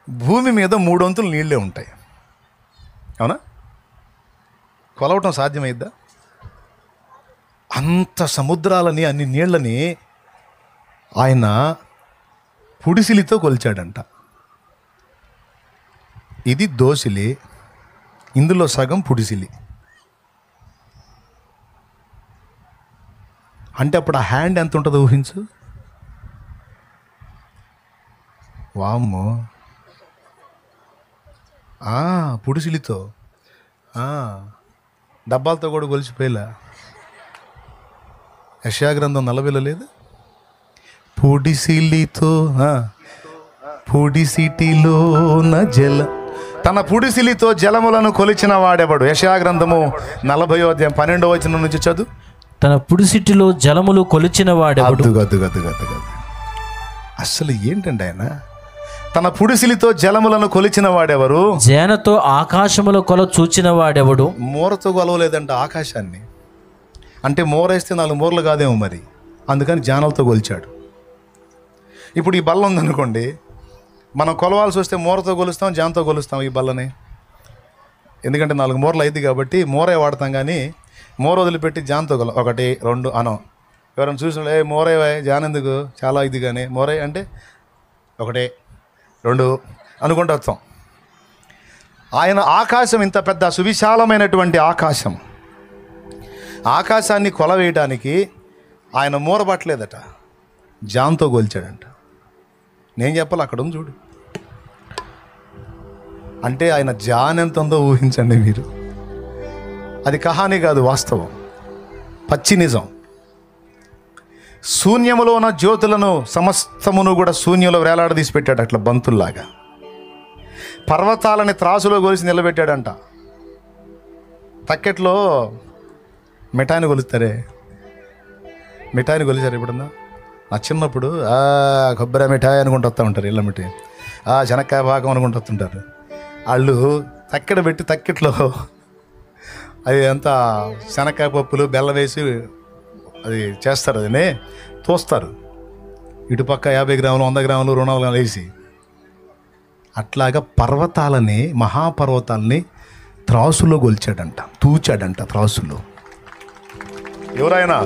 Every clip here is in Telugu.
భూమి మీద 3 వంతులు నీళ్ళే ఉంటాయి. అవునా? కొలవటం సాధ్యమైద్దా? అంత సముద్రాలని, అన్ని నీళ్ళని ఆయన పుడిసిలితో కొలిచాడంట. ఇది దోసిలి, ఇందులో సగం పుడిసిలి. అంటే అప్పుడు ఆ హ్యాండ్ ఎంత ఉంటుందో ఊహించు. వామ్మో, పుడిసిలితో డబ్బాలతో కూడా కొలిచిపోయేలా. యెషయా గ్రంథం 40లో లేదు? పుడిసిలితో పుడిసిటిలోన జల, తన పుడిసిలితో జలములను కొలిచిన వాడెవడు? యెషయా గ్రంథము 40వ అధ్యాయం 12వ వచనం నుంచి చదువు. తన పుడిసిటిలో జలములు కొలిచిన వాడెవడు? గదు. అసలు ఏంటండి ఆయన? తన పుడిసిలితో జలములను కొలిచిన వాడెవరు? జేనతో ఆకాశముల కొల చూచిన వాడెవడు? మూరతో కొలవలేదంట ఆకాశాన్ని. అంటే మోరేస్తే 4 మూరలు కాదేమో మరి, అందుకని జానలతో కొలిచాడు. ఇప్పుడు ఈ బల్ల ఉందనుకోండి, మనం కొలవాల్సి వస్తే మూరతో కొలుస్తాం, జానతో కొలుస్తాం ఈ బల్లని. ఎందుకంటే 4 మూరలు అయింది కాబట్టి మోరే వాడతాం, కానీ మోర వదిలిపెట్టి జానతో 1 2 అనం. ఎవరైనా చూసిన మోరే జాన్ ఎందుకు, చాలా ఇది, కానీ మోరే అంటే 1 2 అనుకుంటూ వస్తాం. ఆయన ఆకాశం, ఇంత పెద్ద సువిశాలమైనటువంటి ఆకాశాన్ని కొలవేయడానికి ఆయన మూర పట్టలేదట, జాన్తో కొలిచాడంట. నేను చెప్పాలి, అక్కడ ఉంది చూడు. అంటే ఆయన జాన్ ఎంత ఉందో ఊహించండి మీరు. అది కహాని కాదు, వాస్తవం, పచ్చి నిజం. శూన్యములో ఉన్న జ్యోతులను సమస్తమును కూడా శూన్యంలో వేలాడదీసి పెట్టాడు, అట్లా బంతుల్లాగా. పర్వతాలని త్రాసులో కొలిసి నిలబెట్టాడంట. తక్కెట్లో మిఠాయిని కొలుస్తారే, మిఠాయిని కొలిచారు ఎప్పుడన్నా? నా చిన్నప్పుడు కొబ్బరి మిఠాయి అనుకుంటూ వస్తూ ఉంటారు, ఇళ్ళ మిఠాయి, శనక్కాయ పాకం అనుకుంటూ వస్తుంటారు. వాళ్ళు తక్కెడ పెట్టి తక్కెట్లో అది అంతా శనక్కాయ పప్పులు బెల్లం వేసి అది చేస్తారు, అదినే తోస్తారు. ఇటుపక్క 50 గ్రాములు 100 గ్రాములు 200 గ్రాములు వేసి. అట్లాగా పర్వతాలని, మహాపర్వతాలని త్రాసులో కొలిచాడంట, తూచాడంట త్రాసులో. ఎవరైనా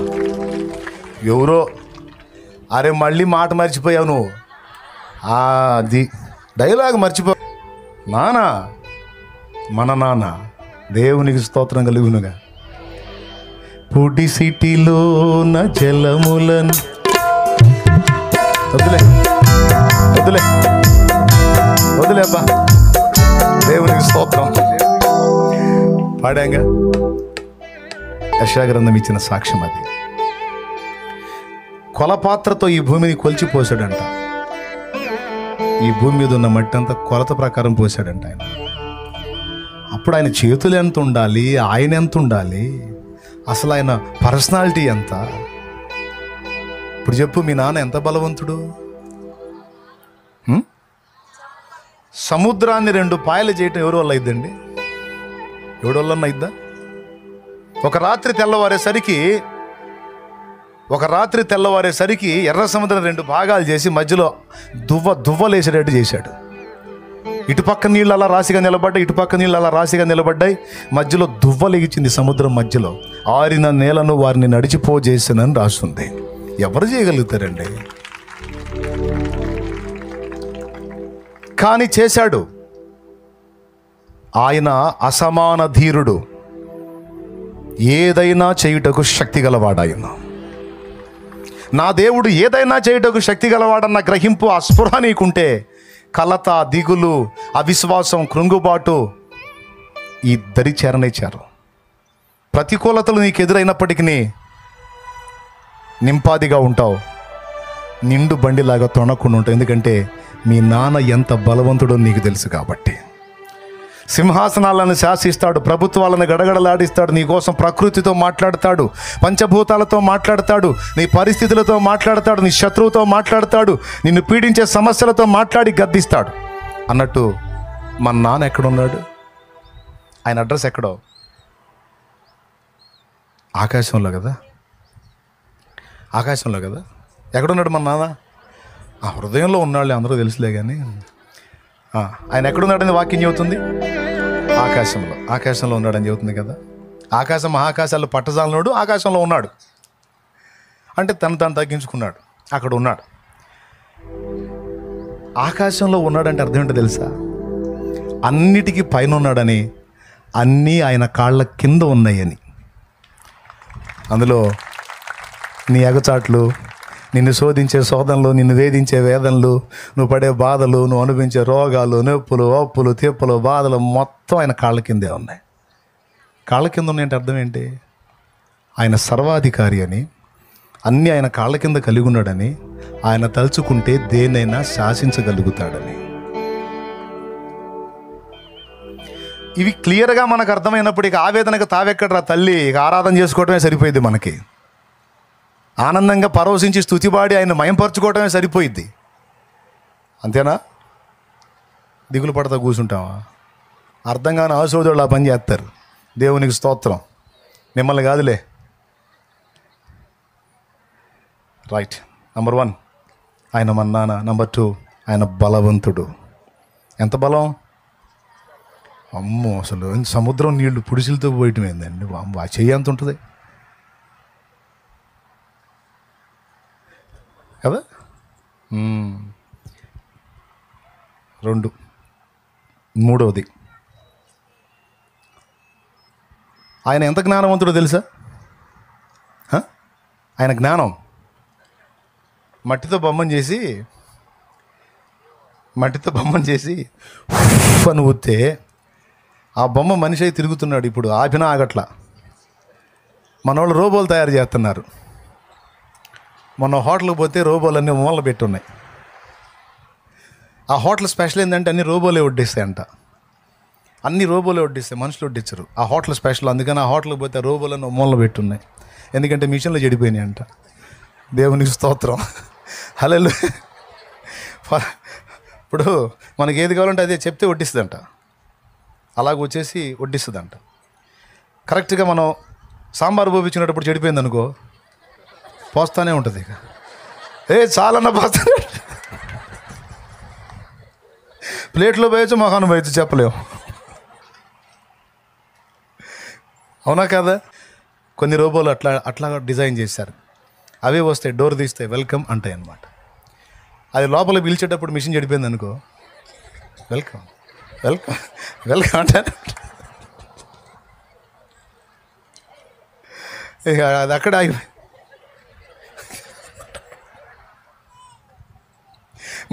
ఎవరో, అరే మళ్ళీ మాట మర్చిపోయావు నువ్వు, అది డైలాగ్ మర్చిపో. నానా, మన నాన్న, దేవునికి స్తోత్రం కలుగునుగా. పుడిసిటిలోన జలములను, వదిలే అబ్బా, దేవునికి స్తోత్రం. పాడాంగా. యెషయా గ్రంథం ఇచ్చిన సాక్ష్యం అది. కొలపాత్రతో ఈ భూమిని కొలిచిపోసాడంట. ఈ భూమి మీద ఉన్న మట్టి అంతా కొలత ప్రకారం పోసాడంట ఆయన. అప్పుడు ఆయన చేతులు ఎంత ఉండాలి, ఆయన ఎంత ఉండాలి, అసలు ఆయన పర్సనాలిటీ ఎంత? ఇప్పుడు చెప్పు, మీ నాన్న ఎంత బలవంతుడు? సముద్రాన్ని 2 పాయలు చేయటం ఎవరి వల్ల అయిద్దండి? ఎవరి వల్ల అయిద్దా? ఒక రాత్రి తెల్లవారేసరికి ఎర్ర సముద్రం 2 భాగాలు చేసి మధ్యలో దువ్వలేసేటట్టు చేశాడు. ఇటుపక్క నీళ్ళు అలా రాశిగా నిలబడ్డాయి, ఇటుపక్క నీళ్ళు అలా రాశిగా నిలబడ్డాయి. మధ్యలో దువ్వలేగించింది సముద్రం మధ్యలో. ఆరిన నేలను వారిని నడిచిపోజేసానని రాస్తుంది. ఎవరు చేయగలుగుతారండి? కానీ చేశాడు. ఆయన అసమాన ధీరుడు, ఏదైనా చేయుటకు శక్తి గలవాడాయన. నా దేవుడు ఏదైనా చేయుటకు శక్తి గలవాడన్న గ్రహింపు, ఆ స్పృహ నీకుంటే కలత, దిగులు, అవిశ్వాసం, కృంగుబాటు ఈ దరి చేరనిచ్చారు. ప్రతికూలతలు నీకు ఎదురైనప్పటికీ నింపాదిగా ఉంటావు, నిండు బండిలాగా తొణకుండా ఉంటావు. ఎందుకంటే మీ నాన్న ఎంత బలవంతుడో నీకు తెలుసు కాబట్టి. సింహాసనాలను శాసిస్తాడు, ప్రభుత్వాలను గడగడలాడిస్తాడు, నీ కోసం ప్రకృతితో మాట్లాడతాడు, పంచభూతాలతో మాట్లాడతాడు, నీ పరిస్థితులతో మాట్లాడతాడు, నీ శత్రువుతో మాట్లాడతాడు, నిన్ను పీడించే సమస్యలతో మాట్లాడి గద్దిస్తాడు. అన్నట్టు మన నాన్న ఎక్కడున్నాడు? ఆయన అడ్రస్ ఎక్కడో? ఆకాశంలో కదా. ఎక్కడున్నాడు మన నాన్న? ఆ హృదయంలో ఉన్నాళ్ళే, అందరూ తెలుసులే. కానీ ఆయన ఎక్కడున్నాడని వాక్యం చెబుతుంది? ఆకాశంలో ఉన్నాడని చెబుతుంది కదా. ఆకాశం మహాకాశాలు పట్టజాలనోడు ఆకాశంలో ఉన్నాడు అంటే తను తగ్గించుకున్నాడు, అక్కడ ఉన్నాడు. ఆకాశంలో ఉన్నాడంటే అర్థం ఏంటో తెలుసా? అన్నిటికీ పైన ఉన్నాడని, అన్నీ ఆయన కాళ్ళ కింద ఉన్నాయని. అందులో నీ ఎగచాట్లు, నిన్ను శోధించే శోధనలు, నిన్ను వేధించే వేదనలు, నువ్వు పడే బాధలు, నువ్వు అనుభవించే రోగాలు, నొప్పులు, ఒప్పులు, తీప్పులు, బాధలు మొత్తం ఆయన కాళ్ళ కిందే ఉన్నాయి. కాళ్ళ కింద ఉన్నాయంటే అర్థం ఏంటి? ఆయన సర్వాధికారి అని, అన్నీ ఆయన కాళ్ళ కింద కలిగి ఉన్నాడని, ఆయన తలుచుకుంటే దేన్నైనా శాసించగలుగుతాడని. ఇవి క్లియర్గా మనకు అర్థమైనప్పుడు ఇక ఆవేదనకు తావెక్కడరా తల్లి, ఇక ఆరాధన చేసుకోవటమే సరిపోయింది. మనకి ఆనందంగా పరవశించి స్తుతిపాడి ఆయన మయంపరచుకోవటమే సరిపోయిద్ది. అంతేనా? దిగులు పడతా కూర్చుంటావా? అర్థం కాని ఆశోదోళ్ళు ఆ పని చేస్తారు. దేవునికి స్తోత్రం, మిమ్మల్ని కాదులే. రైట్. నంబర్ 1 ఆయన మన్నాన. నంబర్ 2 ఆయన బలవంతుడు. ఎంత బలం! అమ్మో, అసలు సముద్రం నీళ్లు పుడిసిలతో పోయటం ఏందండి? ఆ చెయ్యి ఎంత ఉంటుంది కదా. 2 3వది ఆయన ఎంత జ్ఞానవంతుడో తెలుసా? ఆయన జ్ఞానం మట్టితో బొమ్మను చేసి అని ఊస్తే ఆ బొమ్మ మనిషి అయి తిరుగుతున్నాడు. ఇప్పుడు ఆపినా ఆగట్లా. మనోళ్ళు రోబోలు తయారు చేస్తున్నారు. మొన్న హోటల్కి పోతే రోబోలన్నీ మూలలు పెట్టున్నాయి. ఆ హోటల్ స్పెషల్ ఏంటంటే అన్ని రోబోలే వడ్డిస్తాయంట. అన్ని రోబోలే వడ్డిస్తాయి, మనుషులు వడ్డించరు. ఆ హోటల్ స్పెషల్. అందుకని ఆ హోటల్కి పోతే రోబోలన్నీ మూలలు పెట్టున్నాయి. ఎందుకంటే మిషన్లో చెడిపోయినాయి అంట. దేవునికి స్తోత్రం, హల్లెలూయా. ఇప్పుడు మనకి ఏది కావాలంటే అదే చెప్తే వడ్డిస్తుందంట. అలాగ వచ్చేసి వడ్డిస్తుందంట. కరెక్ట్గా మనం సాంబార్ పోపించినప్పుడు చెడిపోయింది అనుకో, పోస్తానే ఉంటుంది. ఇక చాలన్నా పోస్తా. ప్లేట్లో పోయచ్చు, మొహాన్ని పోయచ్చు, చెప్పలేము. అవునా కదా? కొన్ని రోబోలు అట్లా డిజైన్ చేశారు. అవే వస్తాయి, డోర్ తీస్తాయి, వెల్కమ్ అంటాయి అన్నమాట. అది లోపల పిలిచేటప్పుడు మిషన్ చెడిపోయింది అనుకో, వెల్కమ్ వెల్కమ్ వెల్కమ్ అంటారు. ఇక అది అక్కడ ఆగిపోయి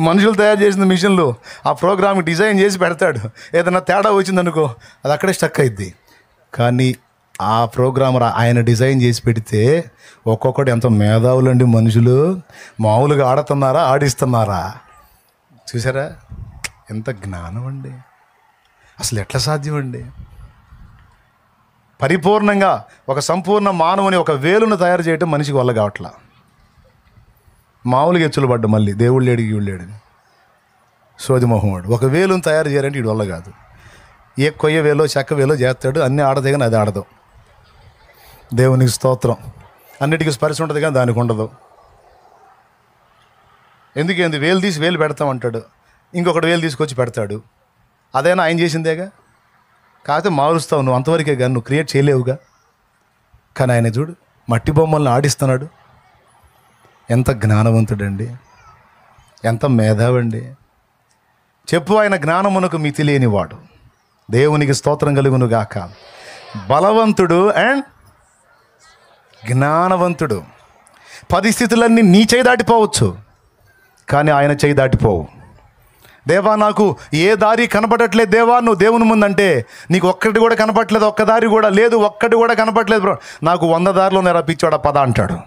మనుషులు తయారు చేసిన మిషన్లు ఆ ప్రోగ్రామ్ డిజైన్ చేసి పెడతాడు. ఏదైనా తేడా వచ్చిందనుకో అది అక్కడే స్టక్ అయింది. కానీ ఆ ప్రోగ్రామర్ ఆయన డిజైన్ చేసి పెడితే ఒక్కొక్కటి ఎంత మేధావులండి మనుషులు. మామూలుగా ఆడిస్తున్నారా? చూసారా ఎంత జ్ఞానం అండి! అసలు ఎట్లా సాధ్యం అండి? పరిపూర్ణంగా ఒక సంపూర్ణ మానవుని ఒక వేలును తయారు చేయటం మనిషికి వల్ల కావట్లా. మామూలుగా ఎచ్చులు పడ్డ మళ్ళీ దేవుడు లేడు ఈడు లేడు సోది మొహమాడు. ఒక వేలును తయారు చేయాలంటే వీడి వల్ల కాదు. ఏ కొయ్య వేలో చెక్క వేలో చేస్తాడు, అన్నీ ఆడదే కానీ అది ఆడదు. దేవునికి స్తోత్రం. అన్నిటికీ స్పర్శ ఉంటుంది కానీ దానికి ఉండదు. ఎందుకేంది? వేలు తీసి వేలు పెడతామంటాడు, ఇంకొకటి వేలు తీసుకొచ్చి పెడతాడు. అదైనా ఆయన చేసిందేగా. కాకపోతే మారుస్తావు నువ్వు, అంతవరకే కానీ నువ్వు క్రియేట్ చేయలేవుగా. కానీ ఆయన చూడు మట్టి బొమ్మల్ని ఆడిస్తున్నాడు. ఎంత జ్ఞానవంతుడండి, ఎంత మేధావండి. చెప్పు ఆయన జ్ఞానమునకు మితి లేనివాడు. దేవునికి స్తోత్రం కలుగును గాక. బలవంతుడు అండ్ జ్ఞానవంతుడు. పరిస్థితులన్నీ నీ చేయి దాటిపోవచ్చు, కానీ ఆయన చేయి దాటిపోవు. దేవా నాకు ఏ దారి కనపడట్లేదు దేవా, నువ్వు దేవుని ముందంటే నీకు ఒక్కటి కూడా కనపట్లేదు, ఒక్క దారి కూడా లేదు, ఒక్కటి కూడా కనపట్లేదు బ్రో. నాకు 100 దారిలో రప్పించాడు పద అంటాడు.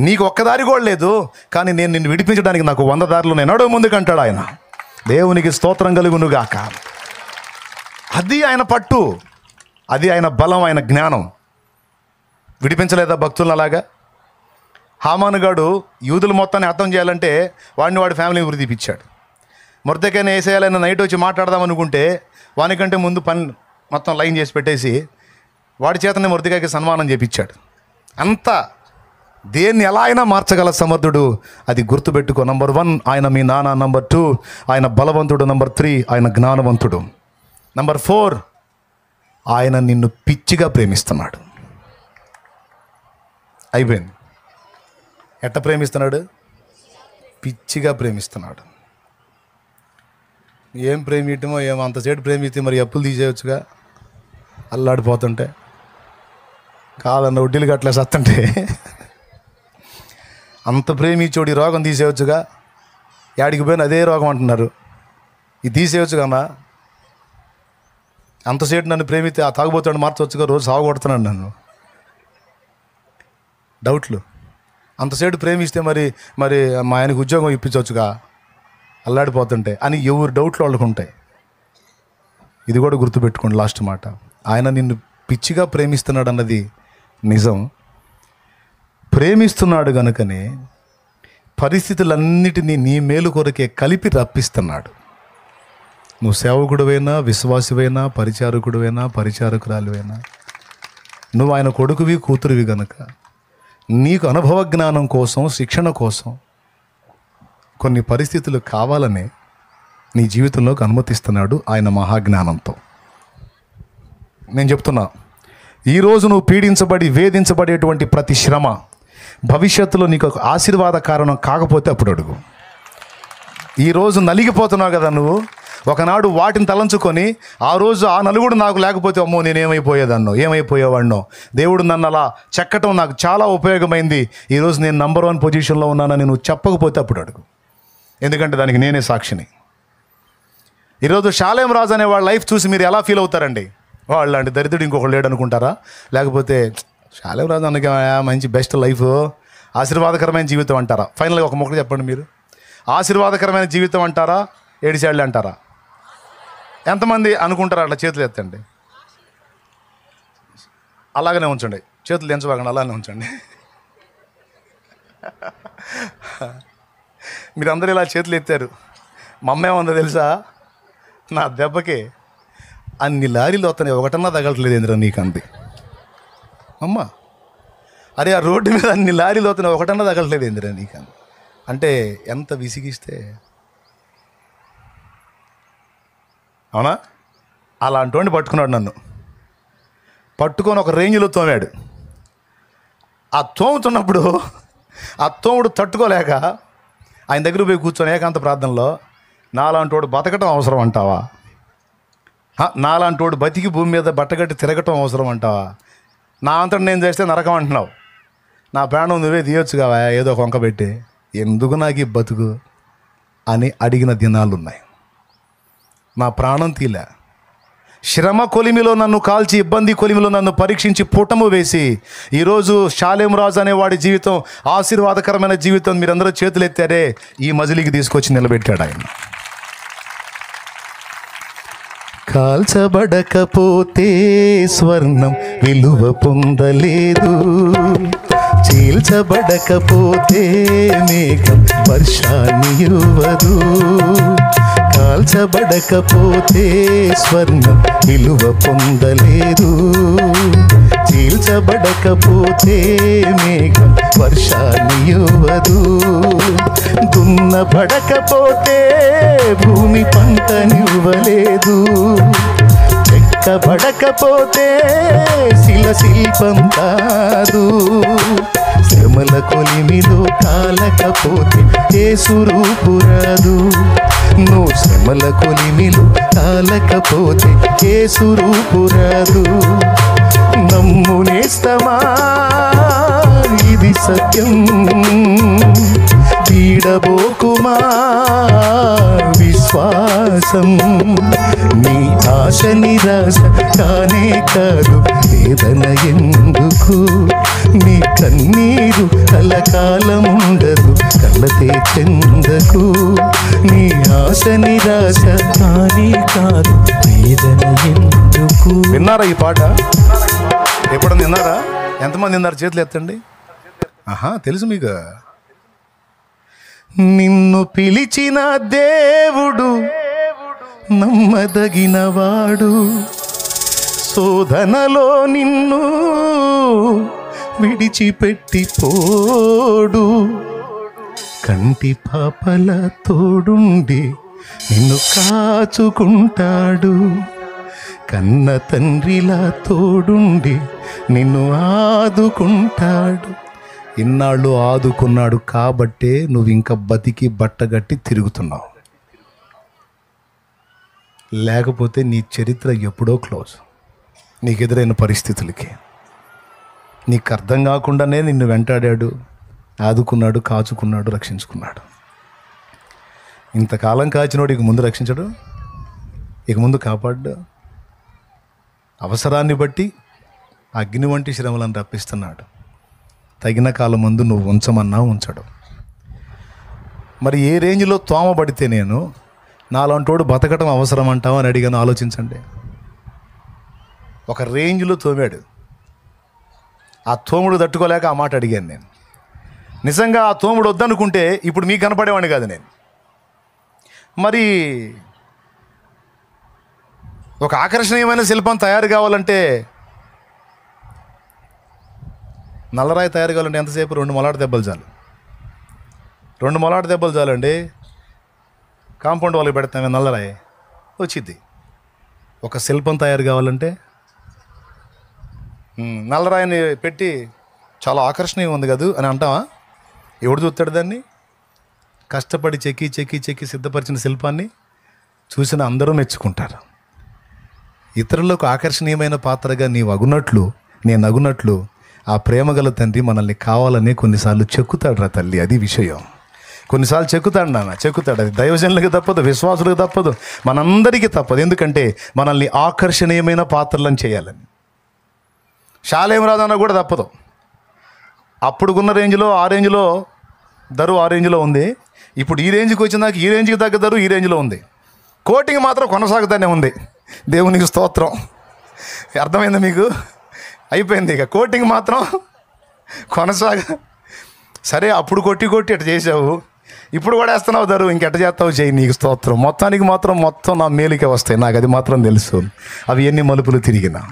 నీకు ఒక్క దారి కూడా లేదు, కానీ నేను నిన్ను విడిపించడానికి నాకు 100 దారిలో నడవ ముందుకు అంటాడు ఆయన. దేవునికి స్తోత్రం కలుగునుగాక. అది ఆయన పట్టు, అది ఆయన బలం, ఆయన జ్ఞానం. విడిపించలేదా భక్తులను అలాగా? హామానుగాడు యూదులు మొత్తాన్ని అర్థం చేయాలంటే వాడి ఫ్యామిలీని వృద్ధి తీపిచ్చాడు. మొర్దెకైనా వేసేయాలైనా నైట్ వచ్చి మాట్లాడదాం అనుకుంటే వానికంటే ముందు పని మొత్తం లైన్ చేసి పెట్టేసి వాడి చేతనే మొర్దెకాయకి సన్మానం చేపించాడు. అంతా దేన్ని ఎలా అయినా మార్చగల సమర్థుడు. అది గుర్తుపెట్టుకో. నంబర్ 1 ఆయన మీ నాన్న. నంబర్ 2 ఆయన బలవంతుడు. నంబర్ 3 ఆయన జ్ఞానవంతుడు. నంబర్ 4 ఆయన నిన్ను పిచ్చిగా ప్రేమిస్తున్నాడు. అయిపోయింది. ఎట్ట ప్రేమిస్తున్నాడు? పిచ్చిగా ప్రేమిస్తున్నాడు. ఏం ప్రేమియటమో ఏమో, అంతసేపు ప్రేమిస్తే మరి అప్పులు తీసేయచ్చుగా అల్లాడిపోతుంటే. కాదన్న వడ్డీలు గట్లే సత్తంటే అంత ప్రేమించోడి రోగం తీసేయచ్చుగా. యాడికి పోయినా అదే రోగం అంటున్నారు. ఇది తీసేయచ్చు అన్నా. అంతసేపు నన్ను ప్రేమిస్తే ఆ తాగుబోతాడు మార్చవచ్చుగా. రోజు సాగుకొడుతున్నాను నన్ను. డౌట్లు. అంతసేపు ప్రేమిస్తే మరి మా ఆయనకు ఉద్యోగం ఇప్పించవచ్చుగా అల్లాడిపోతుంటే అని ఎవరు డౌట్లు వాళ్ళకు ఉంటాయి. ఇది కూడా గుర్తుపెట్టుకోండి. లాస్ట్ మాట, ఆయన నిన్ను పిచ్చిగా ప్రేమిస్తున్నాడు అన్నది నిజం. ప్రేమిస్తున్నాడు గనుకనే పరిస్థితులన్నిటినీ నీ మేలు కొరకే కలిపి రప్పిస్తున్నాడు. నువ్వు సేవకుడివైనా, విశ్వాసివైనా, పరిచారకుడివైనా, పరిచారకురాలివైనా, నువ్వు ఆయన కొడుకువి, కూతురువి గనుక నీకు అనుభవ జ్ఞానం కోసం, శిక్షణ కోసం కొన్ని పరిస్థితులు కావాలనే నీ జీవితంలోకి అనుమతిస్తున్నాడు ఆయన మహాజ్ఞానంతో. నేను చెప్తున్నా, ఈరోజు నువ్వు పీడించబడి వేధించబడేటువంటి ప్రతి శ్రమ భవిష్యత్తులో నీకు ఒక ఆశీర్వాద కారణం కాకపోతే అప్పుడు అడుగు. ఈరోజు నలిగిపోతున్నావు కదా నువ్వు, ఒకనాడు వాటిని తలంచుకొని ఆ రోజు ఆ నలుగుడు నాకు లేకపోతే అమ్మో నేను ఏమైపోయేవాడినో, దేవుడు నన్ను అలా చెక్కటం నాకు చాలా ఉపయోగమైంది, ఈరోజు నేను నంబర్ 1 పొజిషన్లో ఉన్నానని నువ్వు చెప్పకపోతే అప్పుడు అడుగు. ఎందుకంటే దానికి నేనే సాక్షిని. ఈరోజు షాలేం రాజు అనే వాళ్ళ లైఫ్ చూసి మీరు ఎలా ఫీల్ అవుతారండి? వాళ్ళు అంటే దరిద్రుడు ఇంకొకళ్ళు లేడు అనుకుంటారా? లేకపోతే షాలేం రాజు అన్నకి మంచి బెస్ట్ లైఫ్, ఆశీర్వాదకరమైన జీవితం అంటారా? ఫైనల్గా ఒక మొక్క చెప్పండి. మీరు ఆశీర్వాదకరమైన జీవితం అంటారా, ఏడిసేళ్ళు అంటారా? ఎంతమంది అనుకుంటారా? అట్లా చేతులు ఎత్తండి. అలాగనే ఉంచండి. చేతులు ఎంచబాకండి, అలానే ఉంచండి. మీరందరూ ఇలా చేతులు ఎత్తారు. మా అమ్మ ఏముందో తెలుసా? నా దెబ్బకి అన్ని లారీలు వస్తున్నాయి, ఒకటన్నా తగలట్లేదు ఏంద్రా నీకు అంది అమ్మ. అరే ఆ రోడ్డు మీద అన్ని లారీలు వస్తున్నాయి, ఒకటన్నా తగలట్లేదు ఏంద్రా నీకు అంది. అంటే ఎంత విసిగిస్తే, అవునా? అలాంటి వాడిని పట్టుకున్నాడు. నన్ను పట్టుకొని ఒక రేంజ్లో తోమాడు. ఆ తోముతున్నప్పుడు ఆ తోముడు తట్టుకోలేక ఆయన దగ్గర పోయి కూర్చొని ఏకాంత ప్రార్థనలో, నాలాంటి వాడు బతకటం అవసరం అంటావా? నాలాంటి వాడు బతికి భూమి మీద బట్టగట్టి తిరగటం అవసరం అంటావా? నా అంతటి నేను చేస్తే నరకం అంటున్నావు. నా ప్రాణం నువ్వే తీయొచ్చు కావా ఏదో ఒక వంక పెట్టి, ఎందుకు నాకు ఈ బతుకు అని అడిగిన దినాలు ఉన్నాయి. నా ప్రాణం తీలే. శ్రమ కొలిమిలో నన్ను కాల్చి, ఇబ్బంది కొలిమిలో నన్ను పరీక్షించి పుటము వేసి ఈరోజు షాలేం రాజు అనేవాడి జీవితం ఆశీర్వాదకరమైన జీవితం మీరందరూ చేతులు ఎత్తారే, ఈ మజిలీకి తీసుకొచ్చి నిలబెట్టాడు ఆయన. కాల్చబడకపోతే స్వర్ణం విలువ పొందలేదు, చీల్చబడకపోతే మేఘం వర్షాన్ని ఇవ్వదు. కాల్చబడకపోతే స్వర్ణం విలువ పొందలేదు, చీల్చబడకపోతే మేఘం వర్షాన్ని ఇవ్వదు. దున్నబడకపోతే భూమి పంటనివ్వలేదు, చెక్కబడకపోతే శిల్పం కాదు. శ్రమల కొలిమిలో కాలకపోతే యేసు రూపు రాదు. నువ్వు శ్రమల కొలిమిలో కాలకపోతే యేసు రూపు రాదు. నమ్మునేస్తమా ఇది సత్యం, వీడబోకుమా విశ్వాసం. నీ ఆశ నిరాశ కానే కాదు, వేదన ఎందుకు? నీ కన్నీరు కలకాలం ఉండదు, కలతే చెందకు. నీ ఆశ నిరాశ కానే కాదు, వేదన ఎందుకు? విన్నారా ఈ పాట? ఎప్పుడన్నా విన్నారా? ఎంతమంది విన్నారు? చేతులు ఎత్తండి. తెలుసు మీకు. నిన్ను పిలిచిన దేవుడు నమ్మదగినవాడు, శోధనలో నిన్ను విడిచిపెట్టి పోడు. కంటి పాపల తోడుండి నిన్ను కాచుకుంటాడు. కన్న తండ్రిలా తోడుండి నిన్ను ఆదుకుంటాడు. ఇన్నాళ్ళు ఆదుకున్నాడు కాబట్టే నువ్వు ఇంకా బతికి బట్టగట్టి తిరుగుతున్నావు. లేకపోతే నీ చరిత్ర ఎప్పుడో క్లోజ్. నీకు ఎదురైన పరిస్థితులకి నీకు అర్థం కాకుండానే నిన్ను వెంటాడాడు, ఆదుకున్నాడు, కాచుకున్నాడు, రక్షించుకున్నాడు. ఇంతకాలం కాచినోడు ఇక ముందు రక్షించడు, ఇక ముందు కాపాడు. అవసరాన్ని బట్టి అగ్ని వంటి శ్రమలను రప్పిస్తున్నాడు. తగిన కాలం ముందు నువ్వు ఉంచమన్నా ఉంచడు. మరి ఏ రేంజ్లో తోమబడితే నేను నాలాంటోడు బతకటం అవసరం అంటావు అని అడిగాను. ఆలోచించండి. ఒక రేంజ్లో తోమాడు. ఆ తోముడు తట్టుకోలేక ఆ మాట అడిగాను నేను. నిజంగా ఆ తోముడు వద్దనుకుంటే ఇప్పుడు మీకు కనపడేవాడిని కాదు నేను. మరి ఒక ఆకర్షణీయమైన శిల్పం తయారు కావాలంటే, నల్లరాయి తయారు కావాలంటే ఎంతసేపు? 2 మొలాట దెబ్బలు చాలు. 2 మొలాట దెబ్బలు చాలండి. కాంపౌండ్ వాళ్ళకి పెడతామే నల్లరాయి వచ్చిద్ది. ఒక శిల్పం తయారు కావాలంటే నల్లరాయిని పెట్టి చాలా ఆకర్షణీయంగా ఉంది కదా అని అంటావా? ఎవడు చూస్తాడు దాన్ని? కష్టపడి చెక్కి చెక్కి చెక్కి సిద్ధపరిచిన శిల్పాన్ని చూసిన అందరూ మెచ్చుకుంటారు. ఇతరులకు ఆకర్షణీయమైన పాత్రగా నీవు అగునట్లు, నేను అగునట్లు ఆ ప్రేమగల తండ్రి మనల్ని కావాలని కొన్నిసార్లు చెక్కుతాడు రా తల్లి. అది విషయం. కొన్నిసార్లు చెక్కుతాడు నాన్న, చెక్కుతాడు. అది దైవజనులకు తప్పదు, విశ్వాసులకు తప్పదు, మనందరికీ తప్పదు. ఎందుకంటే మనల్ని ఆకర్షణీయమైన పాత్రలను చేయాలని. షాలేం రాజన్న కూడా తప్పదు. అప్పుడున్న రేంజ్లో ఆ రేంజ్లో ధరు ఆ రేంజ్లో ఉంది. ఇప్పుడు ఈ రేంజ్కి వచ్చినాక ఈ రేంజ్కి తగ్గ ధరు ఈ రేంజ్లో ఉంది. కోటింగ్ మాత్రం కొనసాగుతూనే ఉంది. దేవునికి స్తోత్రం. అర్థమైందా మీకు? అయిపోయింది. ఇక కోటింగ్ మాత్రం సరే అప్పుడు కొట్టి కొట్టి ఎట్ట చేసావు, ఇప్పుడు కూడా వేస్తున్నావు ధరు, ఇంకెట్ట చేస్తావు చేయి, నీకు స్తోత్రం. మొత్తానికి మాత్రం మొత్తం నా మేలుకే వస్తాయి. నాకు అది మాత్రం తెలుసు. అవి ఎన్ని మలుపులు తిరిగినా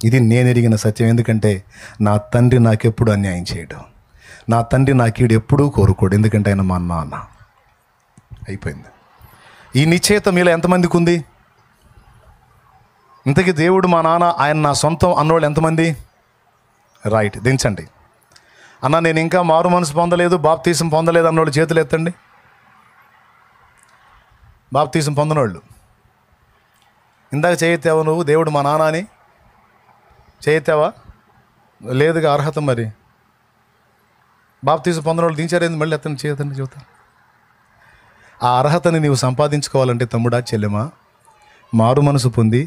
ఇది నేను ఎరిగిన సత్యం. ఎందుకంటే నా తండ్రి నాకెప్పుడు అన్యాయం చేయడు. నా తండ్రి నా కీడు ఎప్పుడూ కోరుకోడు. ఎందుకంటే ఆయన మా నాన్న. అయిపోయింది. ఈ నిశ్చయత మీలో ఎంతమందికి ఉంది? ఇంతకీ దేవుడు మా నాన్న, ఆయన నా సొంతం అన్నోళ్ళు ఎంతమంది? రైట్, దించండి. అన్న నేను ఇంకా మారు మనసు పొందలేదు, బాప్తీసం పొందలేదు అన్నోళ్ళు చేతులు ఎత్తండి. బాప్తీసం పొందనోళ్ళు ఇందాక చేయెత్తావా నువ్వు? దేవుడు మా నాన్న అని చేయెత్తావా? లేదుగా అర్హత. మరి బాప్తీసం పొందనోళ్ళు దించారేంది? మళ్ళీ ఎత్తండి, చేయతండి, చెబుతా. ఆ అర్హతని నీవు సంపాదించుకోవాలంటే తమ్ముడా, చెల్లెమా, మారు మనసు పొంది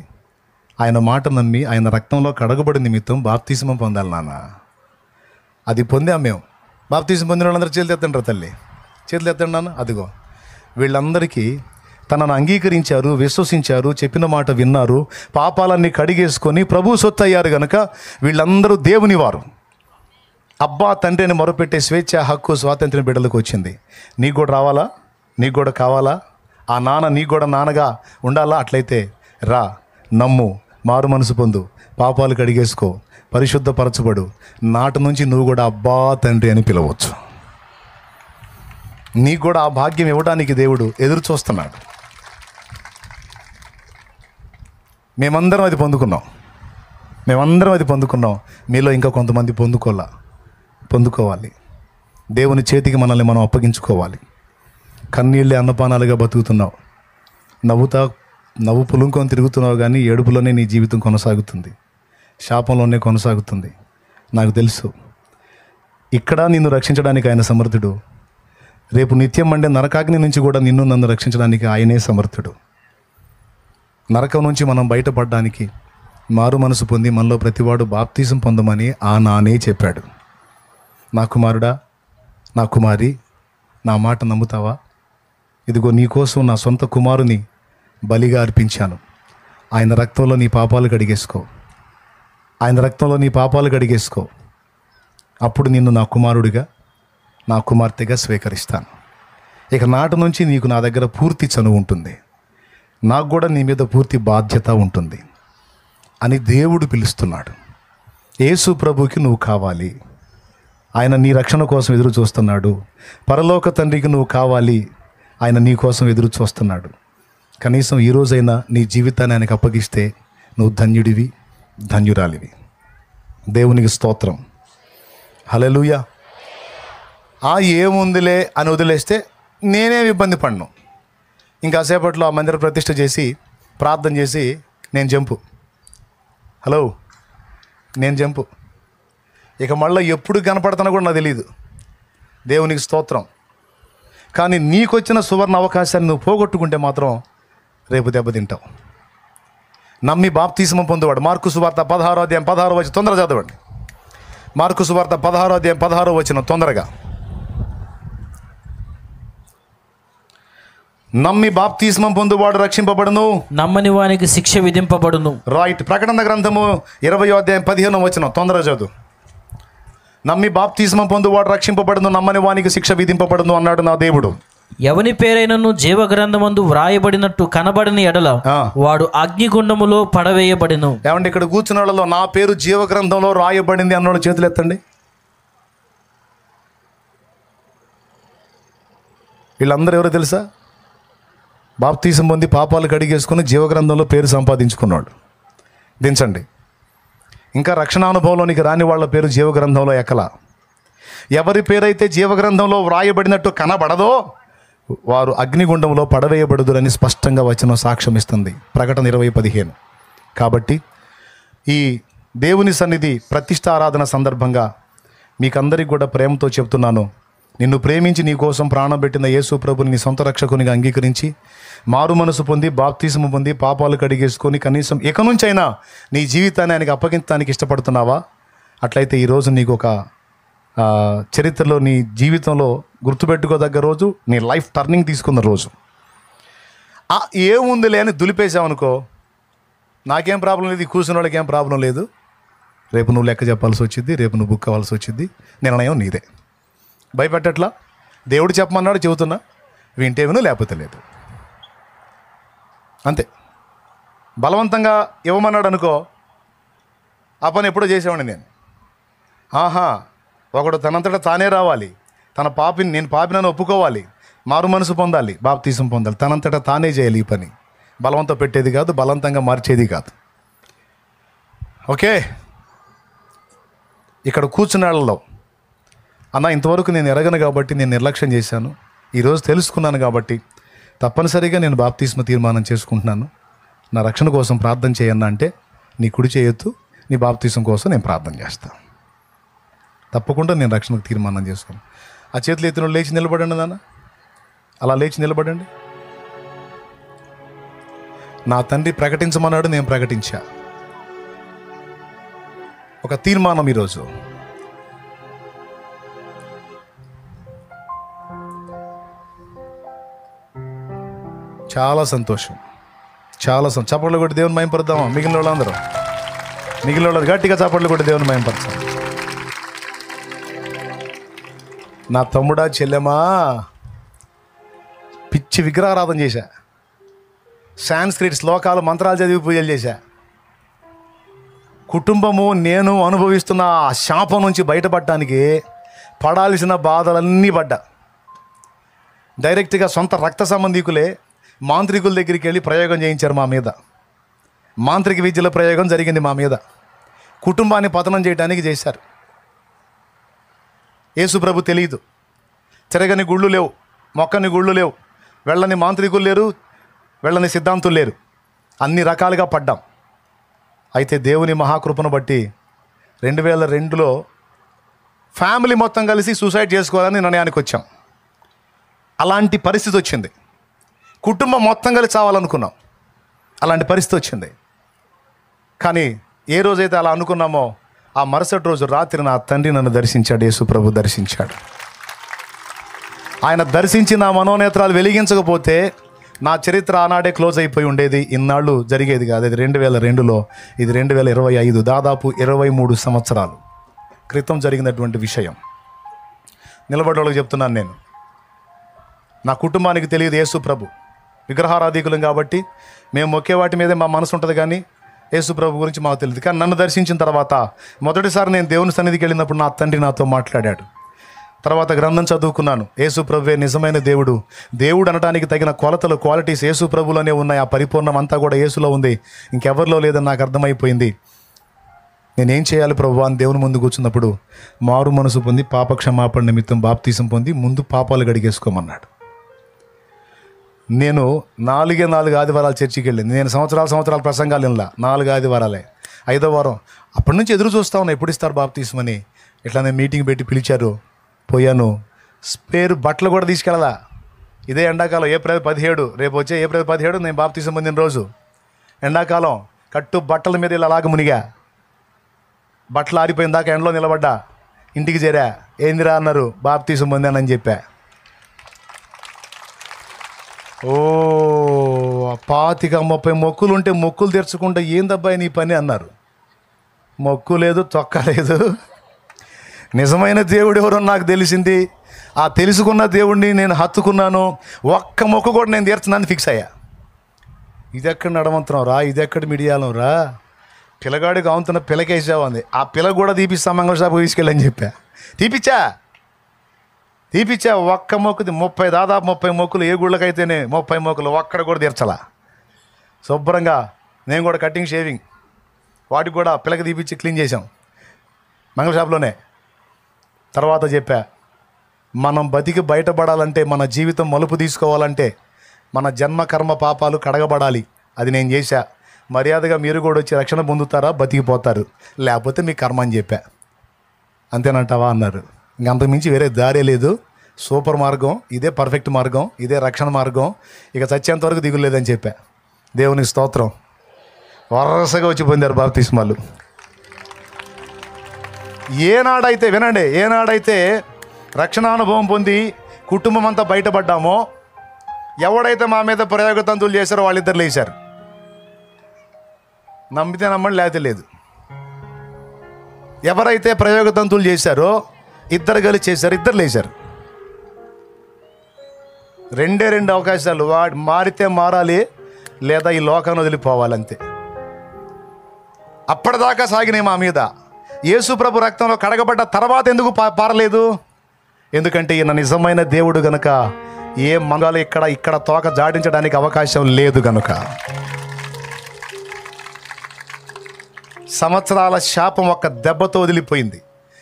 ఆయన మాట నమ్మి ఆయన రక్తంలో కడగబడి నిమిత్తం బాప్తీసం పొందాలి నాన్న. అది పొందాం మేము. బాప్తీసం పొందిన వాళ్ళందరూ చేతులు ఎత్తండి రా తల్లి, చేతులు ఎత్తండి నాన్న. అదిగో వీళ్ళందరికీ తనను అంగీకరించారు, విశ్వసించారు, చెప్పిన మాట విన్నారు, పాపాలన్నీ కడిగేసుకొని ప్రభు సొత్తు అయ్యారు గనక వీళ్ళందరూ దేవుని వారు. అబ్బా తండ్రి అని మొరపెట్టే స్వేచ్ఛ, హక్కు, స్వాతంత్ర్యం బిడ్డలకు వచ్చింది. నీకు కూడా రావాలా? నీకు కూడా కావాలా? ఆ నాన్న నీకు కూడా నాన్నగా ఉండాలా? అట్లయితే రా, నమ్ము, మారు మనసు పొందు, పాపాలు కడిగేసుకో, పరిశుద్ధపరచబడు. నాటి నుంచి నువ్వు కూడా అబ్బా తండ్రి అని పిలవచ్చు. నీకు కూడా ఆ భాగ్యం ఇవ్వడానికి దేవుడు ఎదురు చూస్తున్నాడు. మేమందరం అది పొందుకున్నాం. మీలో ఇంకా కొంతమంది పొందుకోవాలి. దేవుని చేతికి మనల్ని మనం అప్పగించుకోవాలి. కన్నీళ్ళే అన్నపానాలుగా బతుకుతున్నావు, నవ్వు పులుంకొని తిరుగుతున్నావు, కానీ ఏడుపులోనే నీ జీవితం కొనసాగుతుంది, శాపంలోనే కొనసాగుతుంది. నాకు తెలుసు. ఇక్కడ నిన్ను రక్షించడానికి ఆయన సమర్థుడు. రేపు నిత్యం మండే నరకాగ్ని నుంచి కూడా నన్ను రక్షించడానికి ఆయనే సమర్థుడు. నరకం నుంచి మనం బయటపడడానికి మారు మనసు పొంది మనలో ప్రతివాడు బాప్తీసం పొందమని ఆ నానే చెప్పాడు. నా కుమారుడా, నా కుమారి, నా మాట నమ్ముతావా? ఇదిగో నీకోసం నా సొంత కుమారుని బలిగా అర్పించాను. ఆయన రక్తంలో నీ పాపాలు కడిగేసుకో. అప్పుడు నిన్ను నా కుమారుడిగా, నా కుమార్తెగా స్వీకరిస్తాను. ఇక నాటి నుంచి నీకు నా దగ్గర పూర్తి చనువు ఉంటుంది, నాకు కూడా నీ మీద పూర్తి బాధ్యత ఉంటుంది అని దేవుడు పిలుస్తున్నాడు. యేసు ప్రభుకి నువ్వు కావాలి. ఆయన నీ రక్షణ కోసం ఎదురు చూస్తున్నాడు. పరలోక తండ్రికి నువ్వు కావాలి. ఆయన నీ కోసం ఎదురు చూస్తున్నాడు. కనీసం ఈ రోజైనా నీ జీవితాన్ని ఆయనకు అప్పగిస్తే నువ్వు ధన్యుడివి, ధన్యురాలివి. దేవునికి స్తోత్రం. హల్లెలూయా. ఏముందిలే అని వదిలేస్తే నేనేమి ఇబ్బంది పడను. ఇంకాసేపట్లో ఆ మందిర ప్రతిష్ఠ చేసి ప్రార్థన చేసి నేను జంపు. నేను జంపు. ఇక మళ్ళీ ఎప్పుడు కనపడతానో కూడా నాకు తెలియదు. దేవునికి స్తోత్రం. కానీ నీకు వచ్చిన సువర్ణ అవకాశాన్ని నువ్వు పోగొట్టుకుంటే మాత్రం రేపు దెబ్బతింటావు. నమ్మి బాప్తిస్మం పొందేవాడు. మార్కు సువార్త 16వ అధ్యాయం 16వ వచనం తొందరగా చదవండి. మార్కు సువార్త 16వ అధ్యాయం 16వ వచనం తొందరగా. నమ్మి బాప్తిస్మం పొందువాడు రక్షింపబడును, నమ్మని వానికి శిక్ష విధింపబడును. రైట్. ప్రకటన గ్రంథము 20వ అధ్యాయం 15వ వచనం తొందరగా చదువు. నమ్మి బాప్తిస్మం పొందువాడు రక్షింపబడును, నమ్మని వానికి శిక్ష విధింపబడును అన్నాడు నా దేవుడు. ఎవని పేరైనను జీవగ్రంథమందు వ్రాయబడినట్టు కనబడని ఎడల వాడు అగ్నిగుండములో పడవేయబడిను. ఏమంటే ఇక్కడ కూర్చున్న వాళ్ళలో నా పేరు జీవగ్రంథంలో రాయబడింది అన్నోడు చేతులు ఎత్తండి. వీళ్ళందరూ ఎవరో తెలుసా? బాప్తీసం పొంది పాపాలు కడిగేసుకుని జీవగ్రంథంలో పేరు సంపాదించుకున్నాడు. దించండి. ఇంకా రక్షణానుభవంలోనికి రాని వాళ్ళ పేరు జీవగ్రంథంలో ఎక్కలా. ఎవరి పేరైతే జీవగ్రంథంలో వ్రాయబడినట్టు కనబడదో వారు అగ్నిగుండంలో పడవేయబడుదురని స్పష్టంగా వచనం సాక్ష్యం ఇస్తుంది. ప్రకటన 20:15. కాబట్టి ఈ దేవుని సన్నిధి ప్రతిష్ఠ ఆరాధన సందర్భంగా మీకందరికీ కూడా ప్రేమతో చెప్తున్నాను. నిన్ను ప్రేమించి నీ కోసం ప్రాణం పెట్టిన యేసు ప్రభుని నీ సొంత రక్షకునిగా అంగీకరించి మారు మనసు పొంది బాప్తిస్మం పొంది పాపాలు కడిగేసుకొని కనీసం ఇక నుంచైనా నీ జీవితాన్ని ఆయనకి అప్పగించడానికి ఇష్టపడుతున్నావా? అట్లయితే ఈరోజు నీకు ఒక చరిత్రలో నీ జీవితంలో గుర్తుపెట్టుకోదగ్గ రోజు, నీ లైఫ్ టర్నింగ్ తీసుకున్న రోజు. ఏముందిలే అని దులిపేసావనుకో, నాకేం ప్రాబ్లం లేదు, కూర్చున్న వాళ్ళకి ఏం ప్రాబ్లం లేదు. రేపు నువ్వు లెక్క చెప్పాల్సి వచ్చింది, రేపు నువ్వు బుక్ అవ్వాల్సి వచ్చింది. నిర్ణయం నీదే. భయపెట్టట్లా. దేవుడు చెప్పమన్నాడు, చెబుతున్నా. వింటే విను, లేకపోతే లేదు. అంతే. బలవంతంగా ఇవ్వమన్నాడు అనుకో, ఆ పని ఎప్పుడో చేసేవాడిని నేను. ఒకడు తనంతటా తానే రావాలి, నేను పాపినని ఒప్పుకోవాలి, మారు మనసు పొందాలి, బాప్తిసం పొందాలి, తనంతటా తానే చేయాలి. ఈ పని బలవంతం పెట్టేది కాదు, బలవంతంగా మార్చేది కాదు. ఓకే. ఇక్కడ కూర్చున్న వాళ్ళలో ఇంతవరకు నేను ఎరగను కాబట్టి నేను నిర్లక్ష్యం చేశాను, ఈరోజు తెలుసుకున్నాను కాబట్టి తప్పనిసరిగా నేను బాప్తిస్మ తీర్మానం చేసుకుంటున్నాను, నా రక్షణ కోసం ప్రార్థన చేయన్నా అంటే నీ కుడి చేయొద్దు, నీ బాప్తిసం కోసం నేను ప్రార్థన చేస్తాను. తప్పకుండా నేను రక్షణకు తీర్మానం చేసుకున్నాను. ఆ చేతులు ఎత్తిన లేచి నిలబడండి నాన్న. అలా లేచి నిలబడండి. నా తండ్రి ప్రకటించమన్నాడు, నేను ప్రకటించా. ఒక తీర్మానం ఈరోజు. చాలా సంతోషం, చాలా చప్పట్లు కొట్టి దేవుని మహిమపరుద్దామా? మిగిలిన వాళ్ళు గట్టిగా చప్పట్లు కొట్టి దేవుని మహిమపరచాలి. నా తమ్ముడా చెల్లెమా, పిచ్చి విగ్రహారాధన చేశా, సాంస్క్రిట్ శ్లోకాలు మంత్రాలు చదివి పూజలు చేశా. కుటుంబము నేను అనుభవిస్తున్న ఆ శాపం నుంచి బయటపడటానికి పడాల్సిన బాధలన్నీ పడ్డా. డైరెక్ట్గా సొంత రక్త సంబంధికులే మాంత్రికుల దగ్గరికి వెళ్ళి ప్రయోగం చేయించారు మా మీద. మాంత్రిక విద్యల ప్రయోగం జరిగింది మా మీద. కుటుంబాన్ని పతనం చేయడానికి చేశారు. యేసు ప్రభు తెలియదు. తిరగని గుళ్ళు లేవు, మొక్కని గుళ్ళు లేవు, వెళ్ళని మాంత్రికులు లేరు, వెళ్ళని సిద్ధాంతులు లేరు. అన్ని రకాలుగా పడ్డాం. అయితే దేవుని మహాకృపను బట్టి 2002లో ఫ్యామిలీ మొత్తం కలిసి సూసైడ్ చేసుకోవాలని నిర్ణయానికి వచ్చాం. అలాంటి పరిస్థితి వచ్చింది. కుటుంబం మొత్తం కలిసి చావాలనుకున్నాం. అలాంటి పరిస్థితి వచ్చింది. కానీ ఏ రోజైతే అలా అనుకున్నామో ఆ మరుసటి రోజు రాత్రి నా తండ్రి నన్ను దర్శించాడు. యేసు ప్రభు దర్శించాడు. ఆయన దర్శించి నా మనోనేత్రాలు వెలిగించకపోతే నా చరిత్ర ఆనాడే క్లోజ్ అయిపోయి ఉండేది. ఇన్నాళ్ళు జరిగేది కాదు. ఇది 2002లో, ఇది 2025, దాదాపు 23 సంవత్సరాలు క్రితం జరిగినటువంటి విషయం. నిలబడేవాళ్ళకి చెప్తున్నాను నేను. నా కుటుంబానికి తెలియదు యేసు ప్రభు. విగ్రహారాధికులం కాబట్టి మేము మొక్కే వాటి మీదే మా మనసు ఉంటుంది, కానీ యేసు ప్రభు గురించి మాకు తెలియదు. కానీ నన్ను దర్శించిన తర్వాత మొదటిసారి నేను దేవుని సన్నిధికి వెళ్ళినప్పుడు నా తండ్రి నాతో మాట్లాడాడు. తర్వాత గ్రంథం చదువుకున్నాను. యేసు ప్రభువే నిజమైన దేవుడు. దేవుడు అనడానికి తగిన కొలతలు, క్వాలిటీస్ యేసు ప్రభులోనే ఉన్నాయి. ఆ పరిపూర్ణం అంతా కూడా యేసులో ఉంది, ఇంకెవరిలో లేదని నాకు అర్థమైపోయింది. నేనేం చేయాలి ప్రభు అని దేవుని ముందు కూర్చున్నప్పుడు మారు మనసు పొంది పాపక్షమాపణ నిమిత్తం బాప్తీసం పొంది ముందు పాపాలు గడిగేసుకోమన్నాడు. నేను 4 ఆదివారాలు చర్చికి వెళ్ళింది. నేను సంవత్సరాల ప్రసంగాలు వినలా. 4 ఆదివారాలే. 5వ వారం అప్పటి నుంచి ఎదురు చూస్తా ఉన్నా, ఎప్పుడు ఇస్తారు బాప్తీసమని. ఇట్లానే మీటింగ్ పెట్టి పిలిచారు, పోయాను. స్పేర్ బట్టలు కూడా తీసుకెళ్ళాలా. ఇదే ఎండాకాలం, ఏప్రిల్ 17, రేపు వచ్చే ఏప్రిల్ 17 నేను బాప్తీసం పొందిన రోజు. ఎండాకాలం కట్టు బట్టల మీద ఇలా అలాగ మునిగా, బట్టలు ఆరిపోయిన దాకా ఎండలో నిలబడ్డా. ఇంటికి చేరా. ఏందిరా అన్నారు, బాప్తీసం పొందానని చెప్పా. ఓ 25-30 మొక్కులు ఉంటే మొక్కులు తెరుచుకుంటే ఏందబ్బాయి నీ పని అన్నారు. మొక్కు లేదు, తొక్క లేదు. నిజమైన దేవుడు ఎవరో నాకు తెలిసింది. ఆ తెలుసుకున్న దేవుడిని నేను హత్తుకున్నాను. ఒక్క మొక్కు కూడా నేను తీర్చనని ఫిక్స్ అయ్యా. ఇది ఎక్కడ నడవంతరం రా, ఇది ఎక్కడ మిడియాలం రా, పిల్లగాడికి అవుతున్న పిల్లకేసావు అంది. ఆ పిల్ల కూడా తీపిస్తా మంగళ షాపు తీసుకెళ్ళని చెప్పా. తీపిచ్చా. ఒక్క మొక్కుది 30, దాదాపు 30 మొక్కులు. ఏ గుళ్ళకైతేనే 30 మొక్కులు, ఒక్కడ కూడా తీర్చలా. శుభ్రంగా నేను కూడా కటింగ్ షేవింగ్ వాటికి కూడా పిల్లకి తీపిచ్చి క్లీన్ చేసాం మంగళ షాప్లోనే. తర్వాత చెప్పా, మనం బతికి బయటపడాలంటే, మన జీవితం మలుపు తీసుకోవాలంటే మన జన్మ కర్మ పాపాలు కడగబడాలి. అది నేను చేశా. మర్యాదగా మీరు కూడా వచ్చి రక్షణ పొందుతారా, బతికిపోతారు, లేకపోతే మీ కర్మ అని చెప్పా. అంతేనంటావా అన్నారు. ఇంకంతకుమించి వేరే దారే లేదు. సూపర్ మార్గం ఇదే, పర్ఫెక్ట్ మార్గం ఇదే, రక్షణ మార్గం. ఇక చచ్చేంత వరకు దిగులేదని చెప్పా. దేవునికి స్తోత్రం. వరుసగా వచ్చి పొందారు బాప్తిస్మాలు. ఏనాడైతే, వినండి, ఏనాడైతే రక్షణ అనుభవం పొంది కుటుంబం అంతా బయటపడ్డామో, ఎవడైతే మా మీద ప్రయోగతంతులు చేశారో వాళ్ళిద్దరు లేచారు. నమ్మితే నమ్మండి, లేకపోతే లేదు. ఎవరైతే ప్రయోగతంతులు చేశారో ఇద్దరు కలిసి చేశారు, ఇద్దరు లేచారు. 2 అవకాశాలు. మారితే మారాలి, లేదా ఈ లోకాన్ని వదిలిపోవాలంతే. అప్పటిదాకా సాగినాయి మా మీద. యేసు ప్రభు రక్తంలో కడగబడ్డ తర్వాత ఎందుకు పారలేదు? ఎందుకంటే ఈయన నిజమైన దేవుడు గనుక ఏ మంగాలు ఇక్కడ తోక జాడించడానికి అవకాశం లేదు గనుక. సంవత్సరాల శాపం ఒక్క దెబ్బతో వదిలిపోయింది.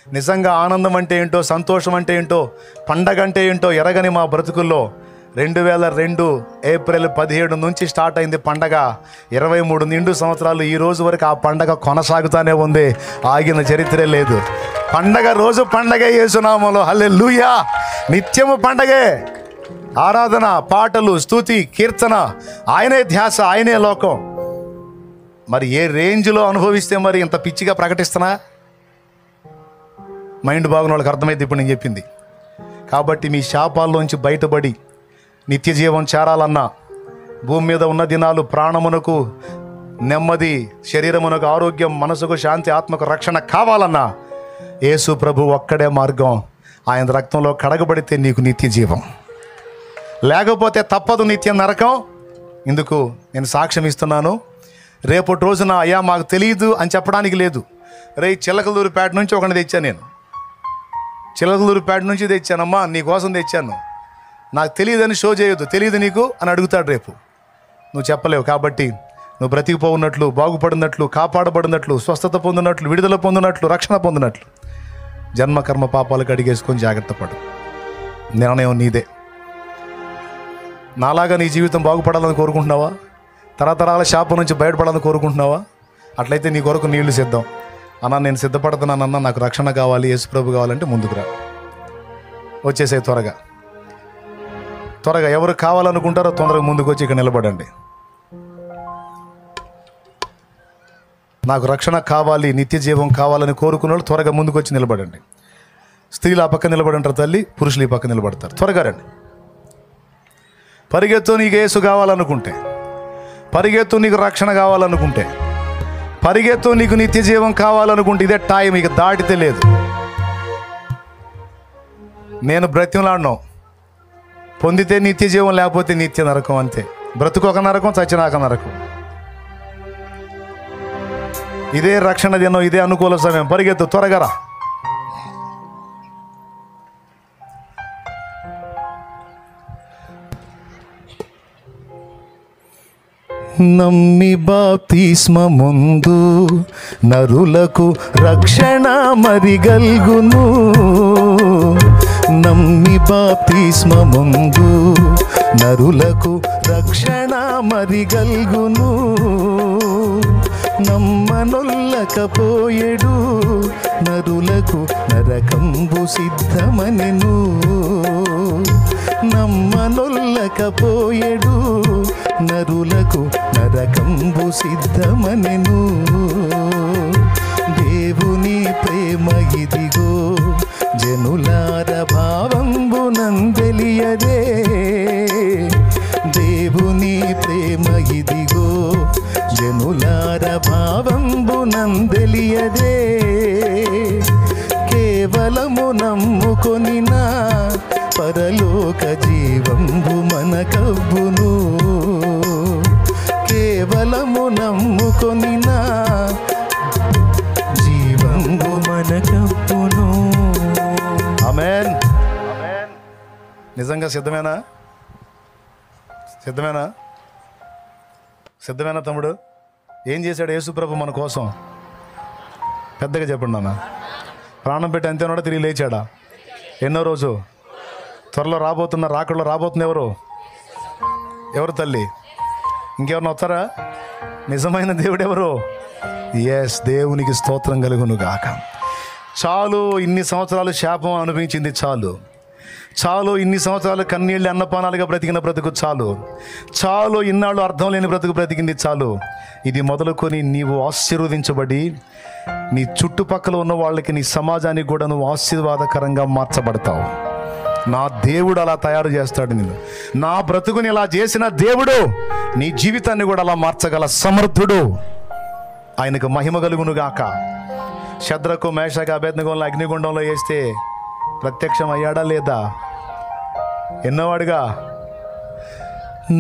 నిజంగా ఆనందం అంటే ఏంటో, సంతోషం అంటే ఏంటో, పండగ అంటే ఏంటో ఎరగని మా బ్రతుకుల్లో 2002 ఏప్రిల్ 17 నుంచి స్టార్ట్ అయింది పండగ. 23 నిండు సంవత్సరాలు ఈ రోజు వరకు ఆ పండగ కొనసాగుతూనే ఉంది. ఆగిన చరిత్రే లేదు. పండగ రోజు పండగే యేసునామములో. హల్లెలూయా. నిత్యము పండగే. ఆరాధన, పాటలు, స్తుతి, కీర్తన, ఆయనే ధ్యాస, ఆయనే లోకం. మరి ఏ రేంజ్లో అనుభవిస్తే మరి ఇంత పిచ్చిగా ప్రకటిస్తున్నా? మైండ్ బాగున్న వాళ్ళకి అర్థమైంది ఇప్పుడు నేను చెప్పింది. కాబట్టి మీ శాపాల్లోంచి బయటపడి నిత్య జీవం చేరాలన్నా, భూమి మీద ఉన్న దినాలు ప్రాణమునకు నెమ్మది, శరీరమునకు ఆరోగ్యం, మనసుకు శాంతి, ఆత్మకు రక్షణ కావాలన్నా యేసు ప్రభు ఒక్కడే మార్గం. ఆయన రక్తంలో కడగబడితే నీకు నిత్య జీవం, లేకపోతే తప్పదు నిత్య నరకం. ఇందుకు నేను సాక్ష్యం ఇస్తున్నాను. రేపటి రోజున అయ్యా మాకు తెలియదు అని చెప్పడానికి లేదు. చిలకలూరుపేట నుంచి ఒకటి తెచ్చాను. నేను చిలకలూరుపేట నుంచి తెచ్చానమ్మా, నీకోసం తెచ్చాను, నాకు తెలియదని షో చేయొద్దు, తెలియదు నీకు అని అడుగుతాడు రేపు. నువ్వు చెప్పలేవు. కాబట్టి నువ్వు బ్రతికిపోఉన్నట్లు, బాగుపడినట్లు, కాపాడబడినట్లు, స్వస్థత పొందినట్లు, విడుదల పొందినట్లు, రక్షణ పొందినట్లు జన్మకర్మ పాపాలకు అడిగేసుకొని జాగ్రత్త పడు. నిర్ణయం నీదే. నాలాగా నీ జీవితం బాగుపడాలని కోరుకుంటున్నావా? తరతరాల శాపం నుంచి బయటపడాలని కోరుకుంటున్నావా? అట్లయితే నీ కొరకు నీళ్లు సిద్ధం. అన్నా నేను సిద్ధపడుతున్నానన్నా, నాకు రక్షణ కావాలి, యేసుప్రభు కావాలంటే ముందుకు రా, వచ్చేసే త్వరగా. ఎవరు కావాలనుకుంటారో తొందరగా ముందుకు వచ్చి ఇక్కడ నిలబడండి. నాకు రక్షణ కావాలి, నిత్య జీవం కావాలని కోరుకున్న వాళ్ళు త్వరగా ముందుకు వచ్చి నిలబడండి. స్త్రీలు ఆ పక్క నిలబడంటారు తల్లి, పురుషులు ఈ పక్క నిలబడతారు. త్వరగా రండి. పరిగెత్తు నీకు యేసు కావాలనుకుంటే, పరిగెత్తు నీకు రక్షణ కావాలనుకుంటే, పరిగెత్తు నీకు నిత్య జీవం కావాలనుకుంటే ఇదే టైం, ఇక దాటితే లేదు. నేను బ్రతిమలాడినాం, పొందితే నిత్య జీవం, లేకపోతే నిత్య నరకం అంతే. బ్రతుకొక నరకం, చచ్చినాక నరకం. ఇదే రక్షణ దినం, ఇదే అనుకూల సమయం. పరిగెత్తు, త్వరగా రా. నమ్మి బాప్తిస్మముందు నరులకు రక్షణ మరిగల్గును. నమ్మి బాప్తిస్మముందు నరులకు రక్షణ మరిగల్గును. నమ్మనొల్లకపోయేడు నరులకు నరకంబు సిద్ధమనెను. నమ్మనొల్లకపోయేడు నరులకు నరకంబు సిద్ధమనెను. దేవుని ప్రేమ ఇదిగో జనులార భావంబునందెలియదే. దేవుని ప్రేమ ఇదిగో జనులార భావంబునందెలియదే. కేవలము నమ్ముకొనినా పరలోక జీవంబు మనకవ్వును. కేవలము నమ్ముకొనినా జీవంబు మనకవ్వును. ఆమేన్. నిజంగా సిద్ధమేనా? సిద్ధమేనా? సిద్ధమేనా తమ్ముడు? ఏం చేశాడు యేసుప్రభు మన కోసం? పెద్దగా చెప్పండి నాన్న. ప్రాణం పెట్టి అంతేనాడో తిరిగి లేచాడా? ఎన్నో రోజు? త్వరలో రాబోతున్న రాకడలో రాబోతుంది ఎవరు? ఎవరు తల్లి? ఇంకెవరిని వస్తారా? నిజమైన దేవుడు ఎవరు? ఎస్, దేవునికి స్తోత్రం కలుగును గాక. చాలు, ఇన్ని సంవత్సరాలు శాపం అనుభవించింది చాలు. చాలు, ఇన్ని సంవత్సరాలు కన్నీళ్ళు అన్నపానాలుగా బ్రతికిన బ్రతుకు చాలు. చాలు, ఇన్నాళ్ళు అర్థం లేని బ్రతుకు బ్రతికింది చాలు. ఇది మొదలుకొని నీవు ఆశీర్వదించబడి నీ చుట్టుపక్కల ఉన్న వాళ్ళకి, నీ సమాజానికి కూడా నువ్వు ఆశీర్వాదకరంగా మార్చబడతావు. నా దేవుడు అలా తయారు చేస్తాడు నిన్ను. నా బ్రతుకుని ఇలా చేసిన దేవుడు నీ జీవితాన్ని కూడా అలా మార్చగల సమర్థుడు. ఆయనకు మహిమ కలుగును గాక. శద్రకు, మేషకు, అబేద్నెగోలను అగ్నిగుండంలో వేస్తే ప్రత్యక్షం అయ్యాడా లేదా? ఎన్నోవాడుగా?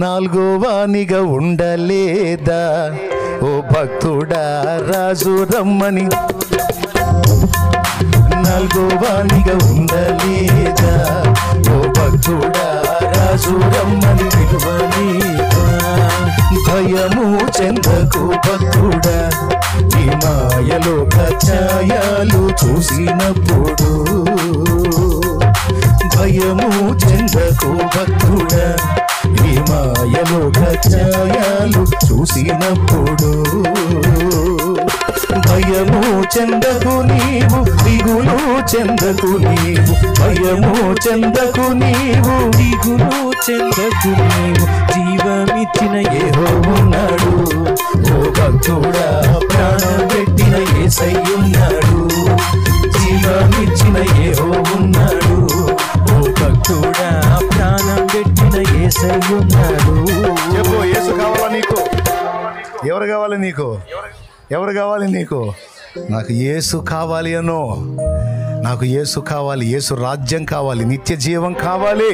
నాలుగో వానిగా ఉండలేదా ఓ భక్తుడా రాజు రమ్మని? నాలుగో వానిగా ఉండలేదా ఓ భక్తుడా రాజు రమ్మని పిలువలేదా? భయము చెందకు భక్తుడా, ఈ మాయలోక ఛాయలు చూసినప్పుడు. భయము చెందకు భక్తుడా, ఈ మాయలోక ఛాయలు చూసినప్పుడు. భయము చెందకు నీవు, దిగులు చెందకు నీవు. భయము చెందకు నీవు, దిగులు చెందకు నీవు. జీవమిచ్చిన యెహోవా ఉన్నాడు. ఓ భక్తుడా, ప్రాణం పెట్టిన యేసయ్యున్నాడు. జీవమిచ్చిన యెహోవా ఉన్నాడు. ఓ భక్తుడా, ప్రాణం పెట్టిన యేసయ్యున్నాడు. యేసు కావాలా నీకు? ఎవరు కావాలి నీకు? ఎవరు కావాలి నీకు? నాకు యేసు కావాలి అనో. నాకు యేసు కావాలి, యేసు రాజ్యం కావాలి, నిత్య జీవం కావాలి.